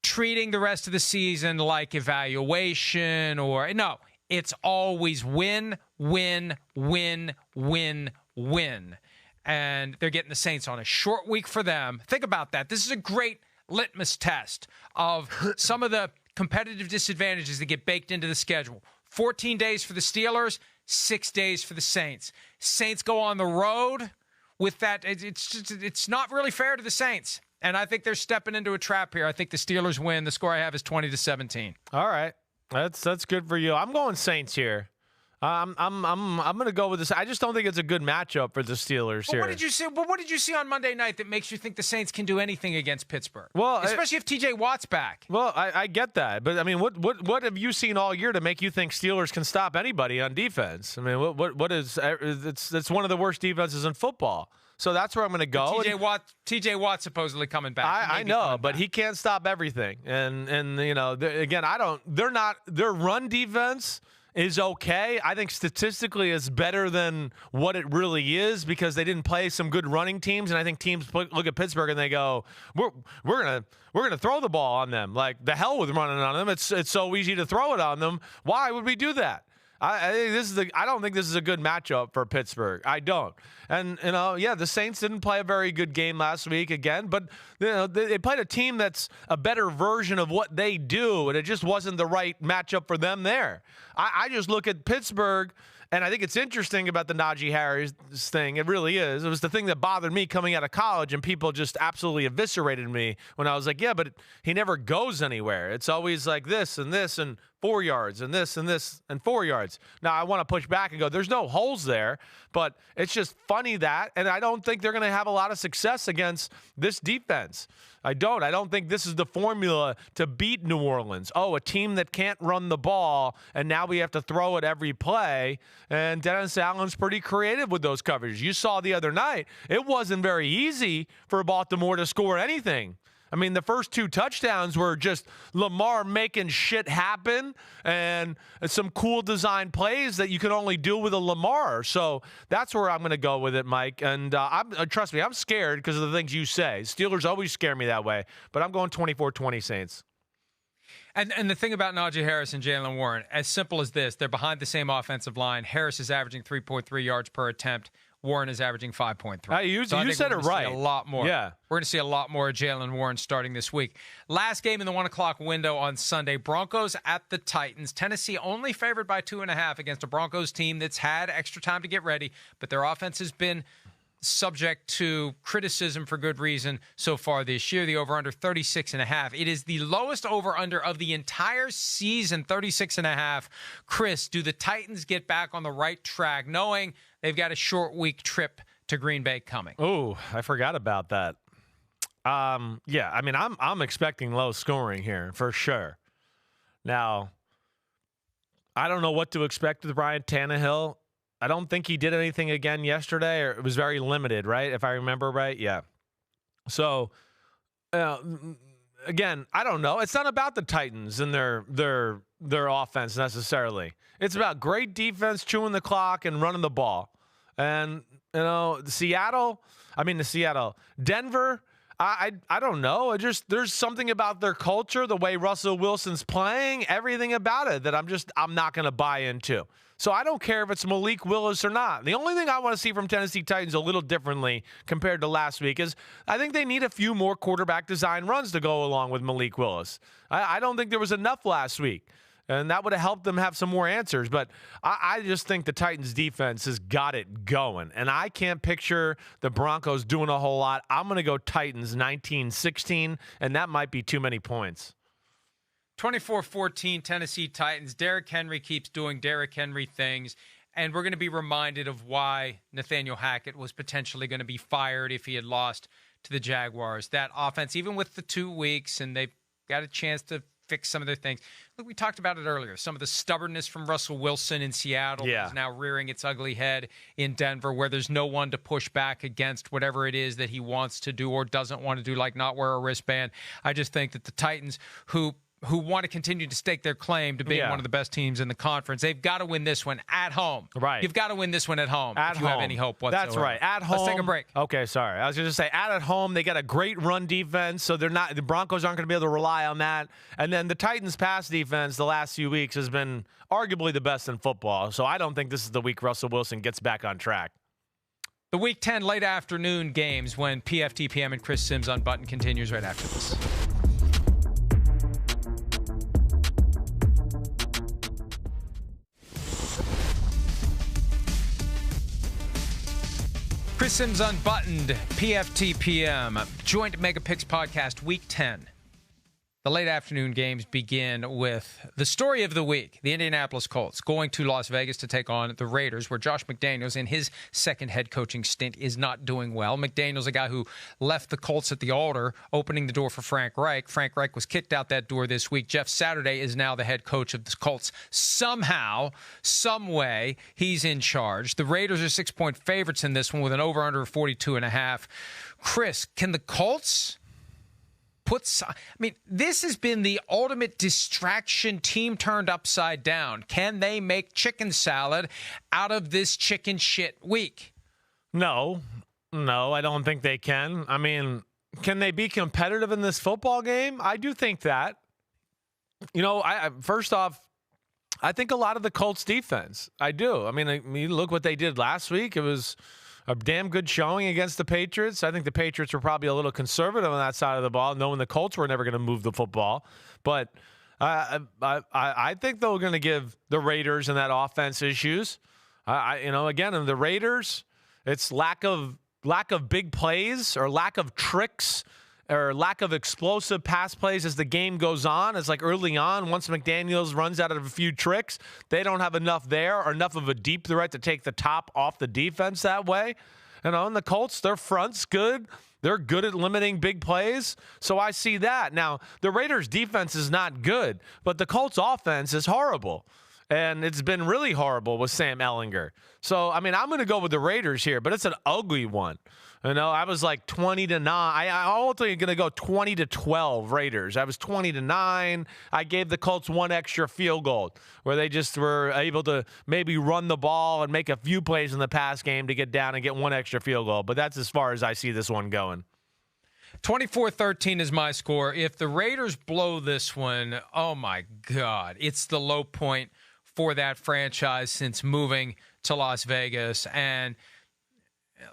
treating the rest of the season like evaluation or no. It's always win, win, win, win, win. And they're getting the Saints on a short week for them. Think about that. This is a great litmus test of some of the competitive disadvantages that get baked into the schedule. 14 days for the Steelers, 6 days for the Saints. Saints go on the road with that. It's not really fair to the Saints. And I think they're stepping into a trap here. I think the Steelers win. The score I have is 20-17. All right. That's good for you. I'm going Saints here. I'm going to go with this. I just don't think it's a good matchup for the Steelers here. What did you see? What did you see on Monday night that makes you think the Saints can do anything against Pittsburgh? Well, especially if T.J. Watt's back. Well, I get that, but I mean, what have you seen all year to make you think Steelers can stop anybody on defense? I mean, what is it's one of the worst defenses in football. So that's where I'm going to go. T.J. Watt supposedly coming back. I know, but he can't stop everything. And again, their run defense is okay. I think statistically it's better than what it really is because they didn't play some good running teams. And I think teams look at Pittsburgh and they go, we're gonna throw the ball on them. Like the hell with running on them. It's so easy to throw it on them. Why would we do that? I don't think this is a good matchup for Pittsburgh. I don't. And, the Saints didn't play a very good game last week again, but, they played a team that's a better version of what they do, and it just wasn't the right matchup for them there. I just look at Pittsburgh, and I think it's interesting about the Najee Harris thing. It really is. It was the thing that bothered me coming out of college, and people just absolutely eviscerated me when I was like, yeah, but he never goes anywhere. It's always like this and 4 yards and this and 4 yards. Now, I want to push back and go, there's no holes there, but it's just funny that, and I don't think they're going to have a lot of success against this defense. I don't think this is the formula to beat New Orleans. Oh, a team that can't run the ball, and now we have to throw it every play. And Dennis Allen's pretty creative with those coverages. You saw the other night, it wasn't very easy for Baltimore to score anything. I mean, the first 2 touchdowns were just Lamar making shit happen and some cool design plays that you can only do with a Lamar. So that's where I'm going to go with it, Mike. And trust me, I'm scared because of the things you say. Steelers always scare me that way. But I'm going 24-20 Saints. And the thing about Najee Harris and Jalen Warren, as simple as this, they're behind the same offensive line. Harris is averaging 3.3 yards per attempt. Warren is averaging 5.3. You said it right. A lot more. Yeah. We're going to see a lot more of Jalen Warren starting this week. Last game in the 1 o'clock window on Sunday, Broncos at the Titans. Tennessee only favored by 2.5 against a Broncos team that's had extra time to get ready, but their offense has been subject to criticism for good reason so far this year. The over-under 36.5. It is the lowest over-under of the entire season, 36.5. Chris, do the Titans get back on the right track, knowing they've got a short week trip to Green Bay coming? Oh, I forgot about that. Yeah, I mean, I'm expecting low scoring here for sure. Now, I don't know what to expect with Ryan Tannehill. I don't think he did anything again yesterday, or it was very limited, right? If I remember right, yeah. So, again, I don't know. It's not about the Titans and their offense necessarily. It's about great defense, chewing the clock, and running the ball. And Denver. I don't know. There's something about their culture, the way Russell Wilson's playing, everything about it that I'm not going to buy into. So I don't care if it's Malik Willis or not. The only thing I want to see from Tennessee Titans a little differently compared to last week is I think they need a few more quarterback design runs to go along with Malik Willis. I don't think there was enough last week. And that would have helped them have some more answers. But I just think the Titans' defense has got it going. And I can't picture the Broncos doing a whole lot. I'm going to go Titans 19-16, and that might be too many points. 24-14 Tennessee Titans. Derrick Henry keeps doing Derrick Henry things. And we're going to be reminded of why Nathaniel Hackett was potentially going to be fired if he had lost to the Jaguars. That offense, even with the 2 weeks, and they've got a chance to fix some of their things. Look, we talked about it earlier. Some of the stubbornness from Russell Wilson in Seattle is now rearing its ugly head in Denver, where there's no one to push back against whatever it is that he wants to do or doesn't want to do, like not wear a wristband. I just think that the Titans, who want to continue to stake their claim to being one of the best teams in the conference, they've got to win this one at home. Right. You've got to win this one at home if you have any hope whatsoever. That's right. At home. Let's take a break. Okay, sorry. I was going to say, at home, they got a great run defense, so the Broncos aren't going to be able to rely on that. And then the Titans' pass defense the last few weeks has been arguably the best in football, so I don't think this is the week Russell Wilson gets back on track. The Week 10 late afternoon games when PFTPM and Chris Simms Unbuttoned continues right after this. Chris Simms Unbuttoned, PFTPM, Joint Mega Picks Podcast, Week 10. The late afternoon games begin with the story of the week, the Indianapolis Colts going to Las Vegas to take on the Raiders, where Josh McDaniels in his second head coaching stint is not doing well. McDaniels, a guy who left the Colts at the altar, opening the door for Frank Reich. Frank Reich was kicked out that door this week. Jeff Saturday is now the head coach of the Colts. Somehow, some way, he's in charge. The Raiders are 6-point favorites in this one with an over-under of 42.5. Chris, can the Colts this has been the ultimate distraction team turned upside down. Can they make chicken salad out of this chicken shit week? No, I don't think they can. I mean, can they be competitive in this football game? I do think that. You know, first off, I think a lot of the Colts defense. I do. I mean, look what they did last week. It was a damn good showing against the Patriots. I think the Patriots were probably a little conservative on that side of the ball, knowing the Colts were never going to move the football. But I think they're going to give the Raiders and that offense issues. Again, in the Raiders, it's lack of big plays or lack of tricks or lack of explosive pass plays as the game goes on. It's like early on, once McDaniels runs out of a few tricks, they don't have enough there or enough of a deep threat to take the top off the defense that way. And on the Colts, their front's good. They're good at limiting big plays. So I see that. Now, the Raiders' defense is not good, but the Colts' offense is horrible. And it's been really horrible with Sam Ehlinger. So, I mean, I'm going to go with the Raiders here, but it's an ugly one. You know, I was like 20-9. I ultimately going to go 20-12 Raiders. I was 20-9. I gave the Colts one extra field goal where they just were able to maybe run the ball and make a few plays in the pass game to get down and get one extra field goal. But that's as far as I see this one going. 24-13 is my score. If the Raiders blow this one, oh my God, it's the low point for that franchise since moving to Las Vegas. And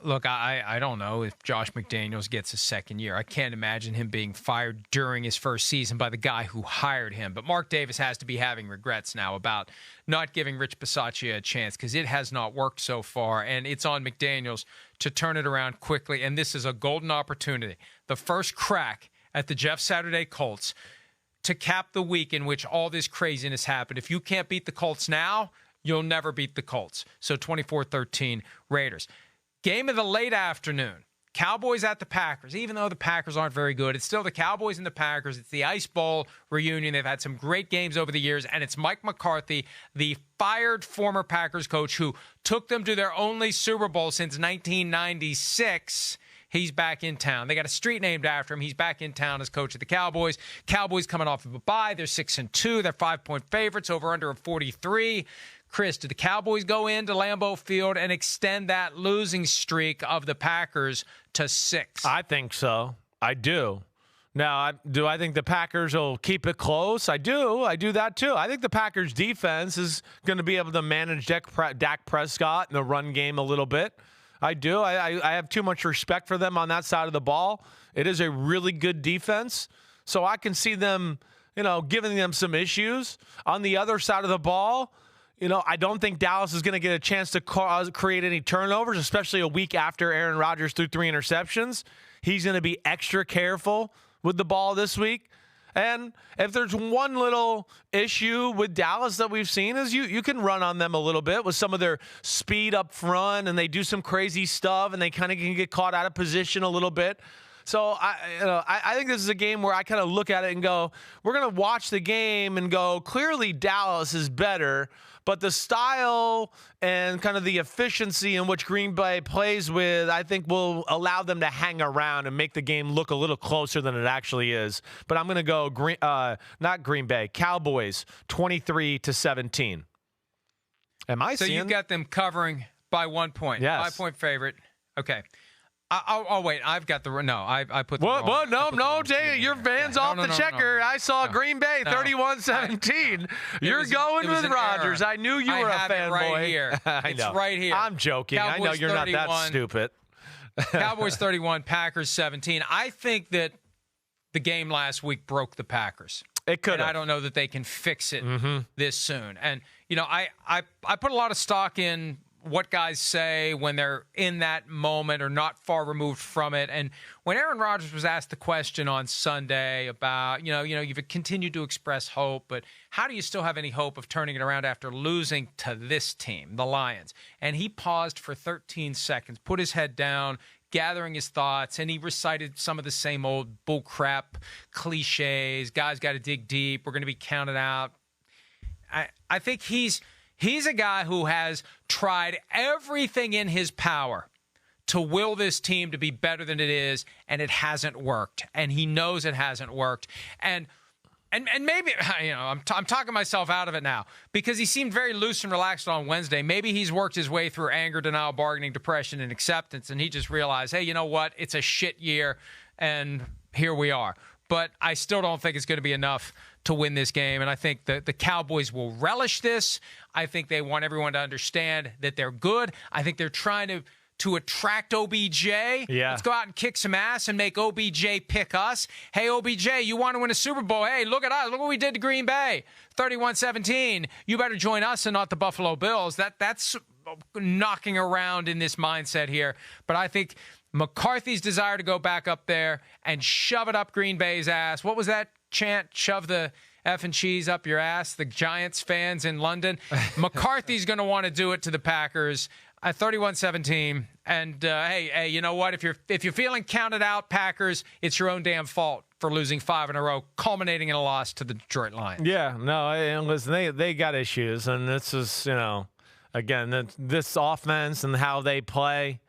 Look, I don't know if Josh McDaniels gets a second year. I can't imagine him being fired during his first season by the guy who hired him. But Mark Davis has to be having regrets now about not giving Rich Bisaccia a chance because it has not worked so far, and it's on McDaniels to turn it around quickly. And this is a golden opportunity, the first crack at the Jeff Saturday Colts to cap the week in which all this craziness happened. If you can't beat the Colts now, you'll never beat the Colts. So 24-13 Raiders. Game of the late afternoon. Cowboys at the Packers. Even though the Packers aren't very good, it's still the Cowboys and the Packers. It's the Ice Bowl reunion. They've had some great games over the years, and it's Mike McCarthy, the fired former Packers coach who took them to their only Super Bowl since 1996. He's back in town. They got a street named after him. He's back in town as coach of the Cowboys. Cowboys coming off of a bye. They're 6-2. They're 5-point favorites, over under of 43. Chris, do the Cowboys go into Lambeau Field and extend that losing streak of the Packers to 6? I think so. I do. Now, do I think the Packers will keep it close? I do. I do that too. I think the Packers defense is going to be able to manage Dak Prescott in the run game a little bit. I do. I have too much respect for them on that side of the ball. It is a really good defense. So I can see them, giving them some issues. On the other side of the ball, I don't think Dallas is going to get a chance to create any turnovers, especially a week after Aaron Rodgers threw 3 interceptions. He's going to be extra careful with the ball this week. And if there's one little issue with Dallas that we've seen is you can run on them a little bit with some of their speed up front, and they do some crazy stuff, and they kind of can get caught out of position a little bit. So I think this is a game where I kind of look at it and go, we're going to watch the game and go, clearly Dallas is better, but the style and kind of the efficiency in which Green Bay plays with, I think will allow them to hang around and make the game look a little closer than it actually is. But I'm going to go not Green Bay, Cowboys 23-17. Am I so seeing? You got them covering by 1 point. Yes. 5-point favorite. Okay. Oh wait, I've got the no. I put the wrong. What? No, Jay, your van's off the checker. I saw Green Bay 31-17. You're going with Rodgers. I knew you were a fanboy. Right here. It's right here. I'm joking. Cowboys I know you're 31, not that stupid. Cowboys 31, Packers 17. I think that the game last week broke the Packers. It could. And I don't know that they can fix it this soon. And I put a lot of stock in what guys say when they're in that moment or not far removed from it. And when Aaron Rodgers was asked the question on Sunday about, you've continued to express hope, but how do you still have any hope of turning it around after losing to this team, the Lions? And he paused for 13 seconds, put his head down, gathering his thoughts, and he recited some of the same old bullcrap cliches. Guys got to dig deep. We're going to be counted out. I think he's a guy who has tried everything in his power to will this team to be better than it is, and it hasn't worked. And he knows it hasn't worked. And maybe, I'm talking myself out of it now because he seemed very loose and relaxed on Wednesday. Maybe he's worked his way through anger, denial, bargaining, depression, and acceptance, and he just realized, hey, you know what? It's a shit year, and here we are. But I still don't think it's going to be enough to win this game. And I think the Cowboys will relish this. I think they want everyone to understand that they're good. I think they're trying to attract OBJ. Yeah. Let's go out and kick some ass and make OBJ pick us. Hey, OBJ, you want to win a Super Bowl? Hey, look at us. Look what we did to Green Bay. 31-17. You better join us and not the Buffalo Bills. That's knocking around in this mindset here. But I think McCarthy's desire to go back up there and shove it up Green Bay's ass. What was that chant? Shove the F and cheese up your ass, the Giants fans in London. McCarthy's going to want to do it to the Packers at 31-17. And, hey, you know what? If you're feeling counted out, Packers, it's your own damn fault for losing 5 in a row, culminating in a loss to the Detroit Lions. Yeah, no, listen, they got issues. And this is, again, this offense and how they play,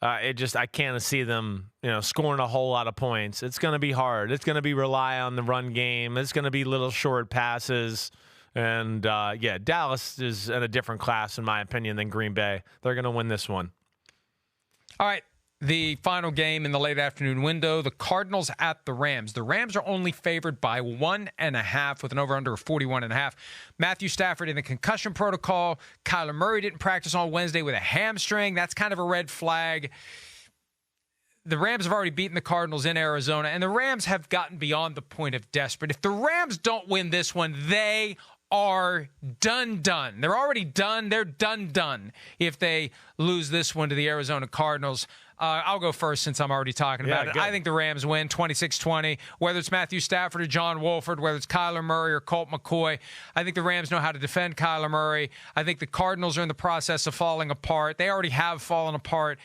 I can't see them, scoring a whole lot of points. It's going to be hard. It's going to be rely on the run game. It's going to be little short passes. And, Dallas is in a different class, in my opinion, than Green Bay. They're going to win this one. All right. The final game in the late afternoon window, the Cardinals at the Rams. The Rams are only favored by 1.5 with an over-under of 41.5. Matthew Stafford in the concussion protocol. Kyler Murray didn't practice on Wednesday with a hamstring. That's kind of a red flag. The Rams have already beaten the Cardinals in Arizona, and the Rams have gotten beyond the point of desperate. If the Rams don't win this one, they are done. They're already done. They're done if they lose this one to the Arizona Cardinals. I'll go first since I'm already talking about it. Good. I think the Rams win 26-20. Whether it's Matthew Stafford or John Wolford, whether it's Kyler Murray or Colt McCoy, I think the Rams know how to defend Kyler Murray. I think the Cardinals are in the process of falling apart. They already have fallen apart.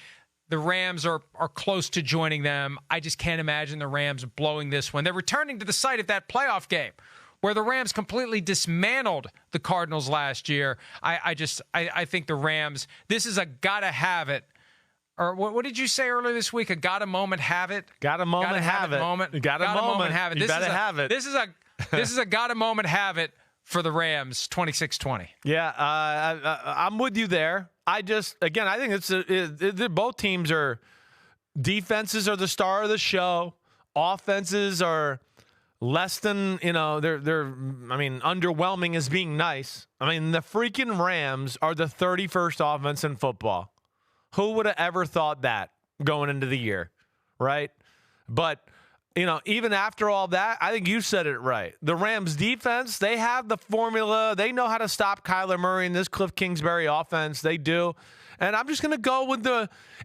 The Rams are close to joining them. I just can't imagine the Rams blowing this one. They're returning to the site of that playoff game where the Rams completely dismantled the Cardinals last year. I think the Rams, this is a gotta have it. Or what did you say earlier this week? A got a moment, have it. Got a moment, have it. Got a moment, have it. You better have it. This is a got a moment, have it for the Rams. 26-20. Yeah, I'm with you there. I think both teams are defenses are the star of the show. Offenses are less than they're underwhelming as being nice. I mean, the freaking Rams are the 31st offense in football. Who would have ever thought that going into the year, right? But, even after all that, I think you said it right. The Rams defense, they have the formula. They know how to stop Kyler Murray in this Cliff Kingsbury offense. They do. And I'm just going to go with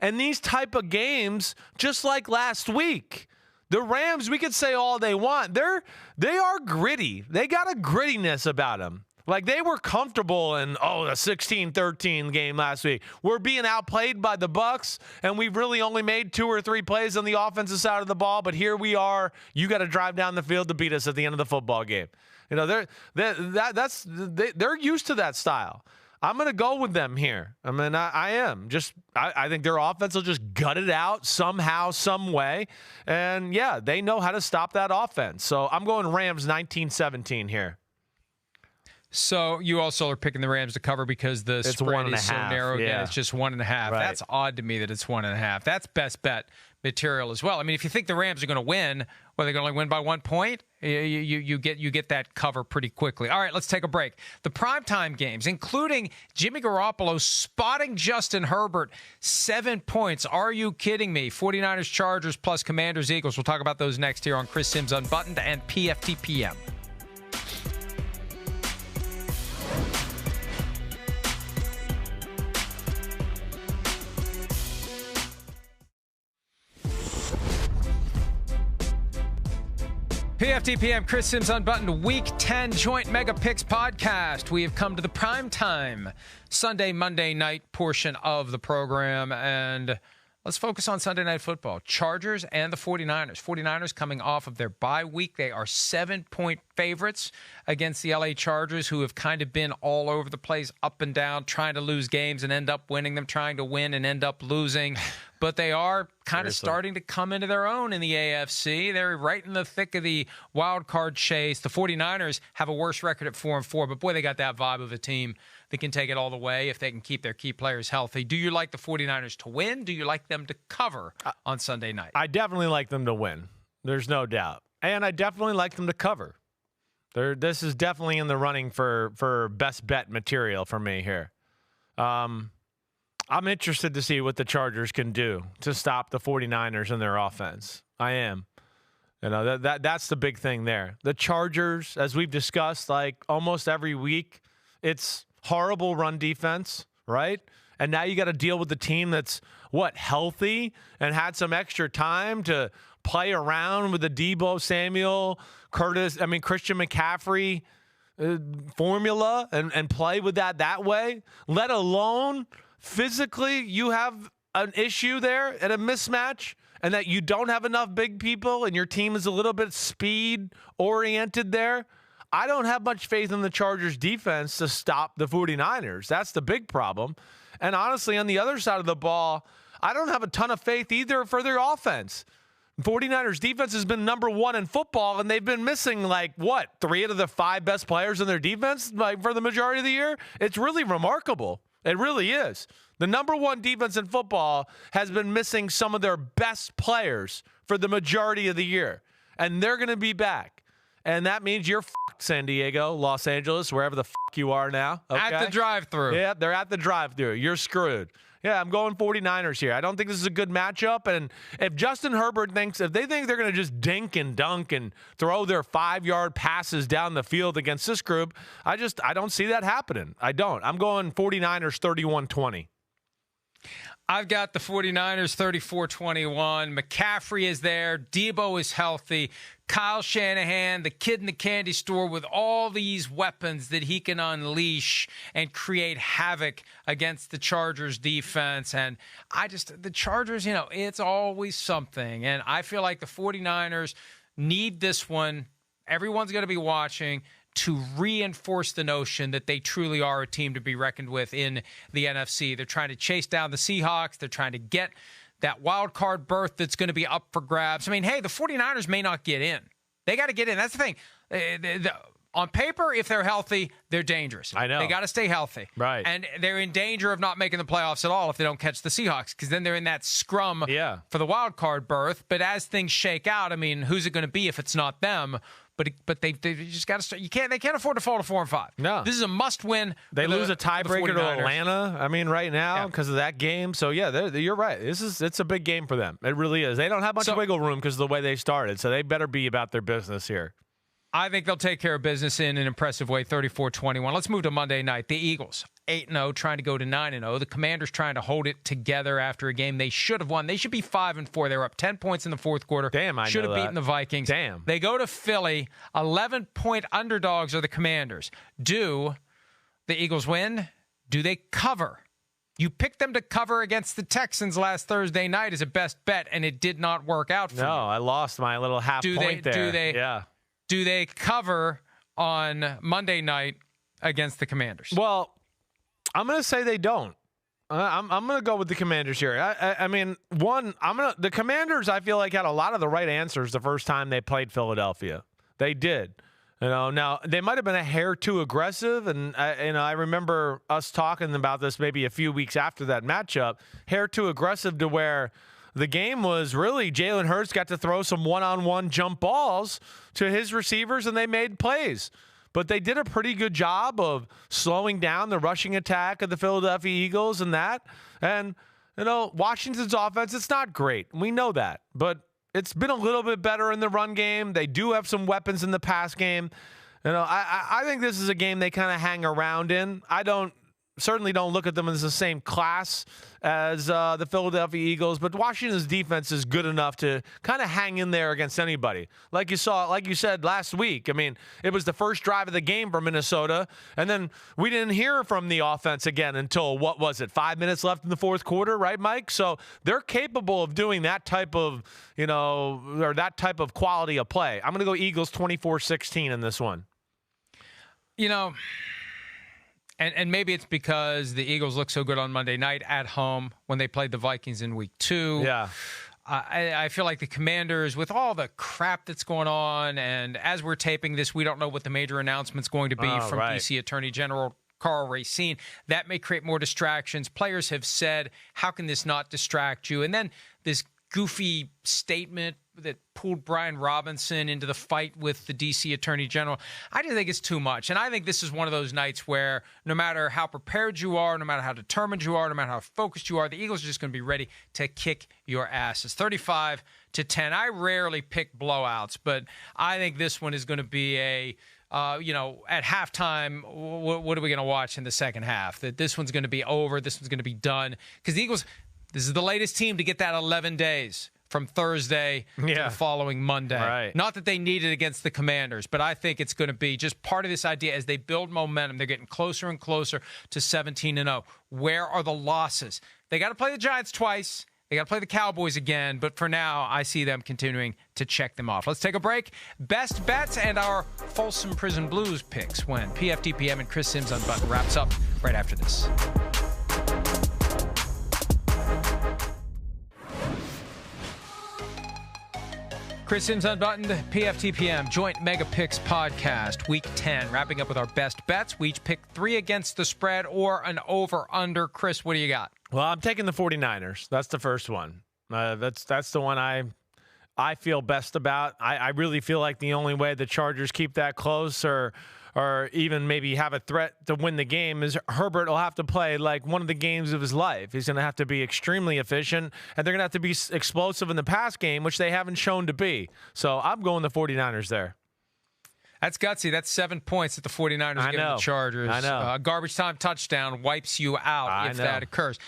and these type of games, just like last week, the Rams, we could say all they want. They are gritty. They got a grittiness about them. Like, they were comfortable in, the 16-13 game last week. We're being outplayed by the Bucs, and we've really only made 2 or 3 plays on the offensive side of the ball, but here we are. You got to drive down the field to beat us at the end of the football game. They're used to that style. I'm going to go with them here. I mean, I am. I think their offense will just gut it out somehow, some way. And, yeah, they know how to stop that offense. So I'm going Rams 19-17 here. So you also are picking the Rams to cover because the spread is so narrow. Yeah. Again, it's just 1.5. Right. That's odd to me that it's 1.5. That's best bet material as well. I mean, if you think the Rams are going to win, well, they're going to only win by 1 point. You get that cover pretty quickly. All right, let's take a break. The primetime games, including Jimmy Garoppolo spotting Justin Herbert, 7 points. Are you kidding me? 49ers, Chargers, plus Commanders, Eagles. We'll talk about those next here on Chris Simms Unbuttoned and PFTPM. PFTPM, Chris Simms Unbuttoned, Week 10 Joint Mega Picks podcast. We have come to the primetime Sunday, Monday night portion of the program, and let's focus on Sunday Night Football. Chargers and the 49ers. 49ers coming off of their bye week. They are 7-point favorites against the LA Chargers, who have kind of been all over the place, up and down, trying to lose games and end up winning them, trying to win and end up losing. But they are kind of starting to come into their own in the AFC. They're right in the thick of the wild card chase. The 49ers have a worse record at 4-4, but boy, they got that vibe of a team that can take it all the way if they can keep their key players healthy. Do you like the 49ers to win? Do you like them to cover on Sunday night? I definitely like them to win. There's no doubt. And I definitely like them to cover. This is definitely in the running for best bet material for me here. I'm interested to see what the Chargers can do to stop the 49ers and their offense. I am. That's the big thing there. The Chargers, as we've discussed, like almost every week, it's horrible run defense, right? And now you got to deal with the team that's, healthy and had some extra time to play around with the Deebo Samuel, Christian McCaffrey formula and play with that way, let alone physically you have an issue there and a mismatch and that you don't have enough big people and your team is a little bit speed oriented there. I don't have much faith in the Chargers defense to stop the 49ers. That's the big problem. And honestly, on the other side of the ball, I don't have a ton of faith either for their offense. 49ers defense has been number 1 in football, and they've been missing 3 out of the 5 best players in their defense for the majority of the year. It's really remarkable. It really is. The number one defense in football has been missing some of their best players for the majority of the year, and they're going to be back. And that means you're fucked, San Diego, Los Angeles, wherever the fuck you are now. Okay? At the drive-thru. Yeah, they're at the drive-thru. You're screwed. Yeah, I'm going 49ers here. I don't think this is a good matchup. And if Justin Herbert if they think they're going to just dink and dunk and throw their 5-yard passes down the field against this group, I don't see that happening. I don't. I'm going 49ers 31-20. I've got the 49ers 34-21. McCaffrey is there. Debo is healthy. Kyle Shanahan, the kid in the candy store with all these weapons that he can unleash and create havoc against the Chargers defense. And the Chargers, it's always something. And I feel like the 49ers need this one. Everyone's going to be watching to reinforce the notion that they truly are a team to be reckoned with in the NFC. They're trying to chase down the Seahawks. They're trying to get that wild card berth that's going to be up for grabs. I mean, hey, the 49ers may not get in. They got to get in. That's the thing. On paper, if they're healthy, they're dangerous. I know. They got to stay healthy. Right. And they're in danger of not making the playoffs at all if they don't catch the Seahawks, because then they're in that scrum for the wild card berth. But as things shake out, I mean, who's it going to be if it's not them? But they just got to start. They can't afford to fall to 4-5. No, this is a must-win. They lose a tiebreaker to Atlanta. I mean, right now because of that game. So yeah, you're right. It's a big game for them. It really is. They don't have much wiggle room because of the way they started. So they better be about their business here. I think they'll take care of business in an impressive way, 34-21. Let's move to Monday night. The Eagles, 8-0, trying to go to 9-0. The Commanders trying to hold it together after a game they should have won. They should be 5-4. They were up 10 points in the fourth quarter. Damn, I should have beaten the Vikings. Damn. They go to Philly. 11-point underdogs are the Commanders. Do the Eagles win? Do they cover? You picked them to cover against the Texans last Thursday night as a best bet, and it did not work out for you. No, I lost my little half point there. Do they cover on Monday night against the Commanders? Well, I'm going to say they don't. I'm going to go with the Commanders here. I mean, the Commanders, I feel like, had a lot of the right answers the first time they played Philadelphia. They did. Now they might have been a hair too aggressive, and I remember us talking about this maybe a few weeks after that matchup. Hair too aggressive to where the game was really Jalen Hurts got to throw some one-on-one jump balls to his receivers, and they made plays. But they did a pretty good job of slowing down the rushing attack of the Philadelphia Eagles and that. And, Washington's offense, it's not great. We know that. But it's been a little bit better in the run game. They do have some weapons in the pass game. I think this is a game they kind of hang around in. Certainly don't look at them as the same class as the Philadelphia Eagles, but Washington's defense is good enough to kind of hang in there against anybody. Like you said last week, I mean, it was the first drive of the game for Minnesota, and then we didn't hear from the offense again until, 5 minutes left in the fourth quarter, right, Mike? So they're capable of doing that type of, or that type of quality of play. I'm going to go Eagles 24-16 in this one. And maybe it's because the Eagles look so good on Monday night at home when they played the Vikings in week 2. Yeah. I feel like the Commanders, with all the crap that's going on, and as we're taping this, we don't know what the major announcement's going to be from DC Attorney General Carl Racine. That may create more distractions. Players have said, how can this not distract you? And then this goofy statement that pulled Brian Robinson into the fight with the D.C. Attorney General. I just think it's too much. And I think this is one of those nights where no matter how prepared you are, no matter how determined you are, no matter how focused you are, the Eagles are just going to be ready to kick your asses. 35-10. I rarely pick blowouts, but I think this one is going to be at halftime, what are we going to watch in the second half? That this one's going to be over, this one's going to be done. Because the Eagles, this is the latest team to get that 11 days from Thursday to the following Monday. Right. Not that they need it against the Commanders, but I think it's going to be just part of this idea as they build momentum. They're getting closer and closer to 17-0. Where are the losses? They got to play the Giants twice. They got to play the Cowboys again, but for now, I see them continuing to check them off. Let's take a break. Best bets and our Folsom Prison Blues picks when PFTPM and Chris Simms Unbuttoned wraps up right after this. Chris Simms Unbuttoned, PFTPM, Joint Mega Picks Podcast, Week 10. Wrapping up with our best bets. We each pick 3 against the spread or an over-under. Chris, what do you got? Well, I'm taking the 49ers. That's the first one. That's the one I feel best about. I really feel like the only way the Chargers keep that close or even maybe have a threat to win the game is Herbert will have to play like one of the games of his life. He's going to have to be extremely efficient, and they're going to have to be explosive in the pass game, which they haven't shown to be. So I'm going the 49ers there. That's gutsy. That's 7 points that the 49ers give the Chargers. I know. Garbage time touchdown wipes you out if that occurs.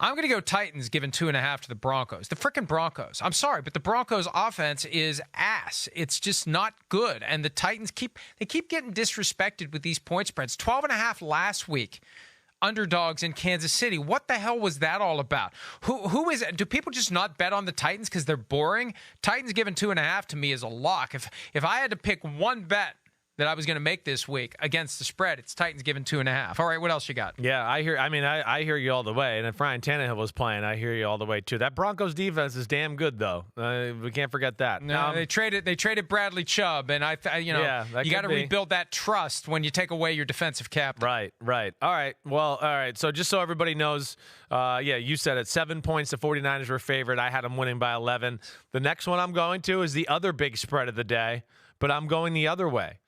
I'm going to go Titans giving 2.5 to the Broncos. The frickin' Broncos. I'm sorry, but the Broncos offense is ass. It's just not good. And the Titans keep getting disrespected with these point spreads. 12.5 last week. Underdogs in Kansas City. What the hell was that all about? Who is it? Do people just not bet on the Titans because they're boring? Titans giving 2.5 to me is a lock. If I had to pick one bet that I was going to make this week against the spread, it's Titans giving 2.5. All right, what else you got? Yeah, I hear you all the way. And if Ryan Tannehill was playing, I hear you all the way too. That Broncos defense is damn good, though. We can't forget that. No, they traded Bradley Chubb, and you got to rebuild that trust when you take away your defensive captain. Right. All right. So just so everybody knows, you said it. 7 points. The 49ers were favored. I had them winning by 11. The next one I'm going to is the other big spread of the day, but I'm going the other way.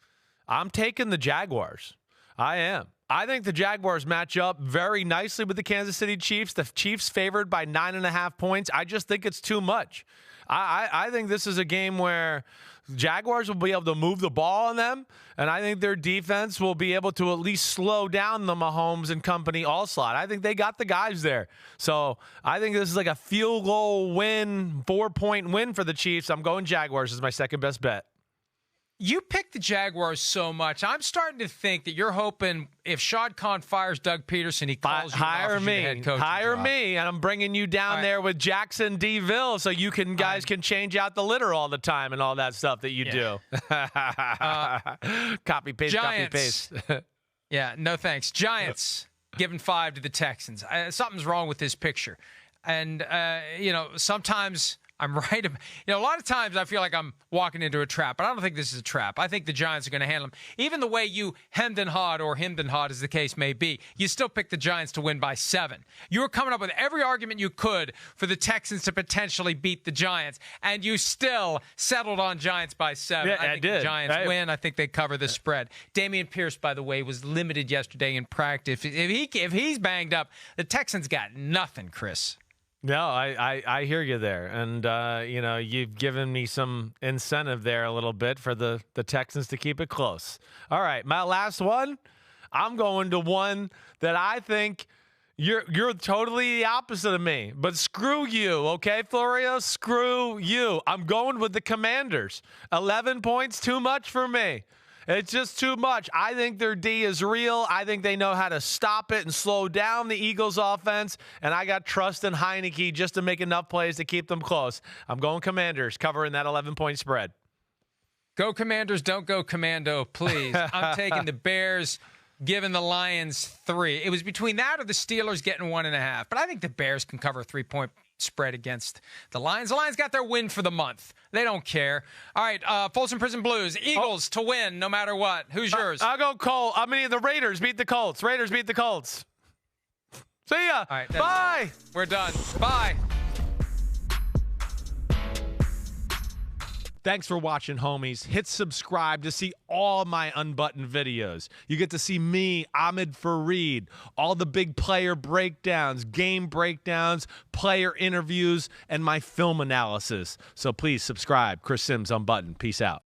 I'm taking the Jaguars. I am. I think the Jaguars match up very nicely with the Kansas City Chiefs. The Chiefs favored by 9.5 points. I just think it's too much. I think this is a game where Jaguars will be able to move the ball on them, and I think their defense will be able to at least slow down the Mahomes and company all-slot. I think they got the guys there. So I think this is like a field goal win, 4-point win for the Chiefs. I'm going Jaguars as my second best bet. You picked the Jaguars so much. I'm starting to think that you're hoping if Shad Khan fires Doug Peterson, he calls you hire me, head coach. Hire me, and I'm bringing you down there with Jackson DeVille, so you guys can change out the litter all the time and all that stuff that you do. Copy paste. Giants. Copy paste. Yeah, no thanks. Giants giving 5 to the Texans. Something's wrong with this picture, and sometimes I'm right. A lot of times I feel like I'm walking into a trap, but I don't think this is a trap. I think the Giants are going to handle them. Even the way you hemmed and hawed, or hemmed and hawed as the case may be, you still picked the Giants to win by 7. You were coming up with every argument you could for the Texans to potentially beat the Giants, and you still settled on Giants by 7. Yeah, I think the Giants win. I think they cover the spread. Dameon Pierce, by the way, was limited yesterday in practice. If he's banged up, the Texans got nothing, Chris. No, I hear you there. And, you've given me some incentive there a little bit for the Texans to keep it close. All right, my last one, I'm going to one that I think you're totally the opposite of me. But screw you, okay, Florio? Screw you. I'm going with the Commanders. 11 points, too much for me. It's just too much. I think their D is real. I think they know how to stop it and slow down the Eagles' offense. And I got trust in Heineke just to make enough plays to keep them close. I'm going Commanders, covering that 11-point spread. Go Commanders, don't go Commando, please. I'm taking the Bears, giving the Lions 3. It was between that or the Steelers getting 1.5. But I think the Bears can cover a 3-point spread against the Lions. The Lions got their win for the month. They don't care. All right, Folsom Prison Blues. Eagles to win no matter what. Who's yours? I'll go Colts. The Raiders beat the Colts. Raiders beat the Colts. See ya. All right, bye. We're done. Bye. Thanks for watching, homies. Hit subscribe to see all my unbuttoned videos. You get to see me, Ahmed Fareed, all the big player breakdowns, game breakdowns, player interviews, and my film analysis. So please subscribe. Chris Simms Unbuttoned. Peace out.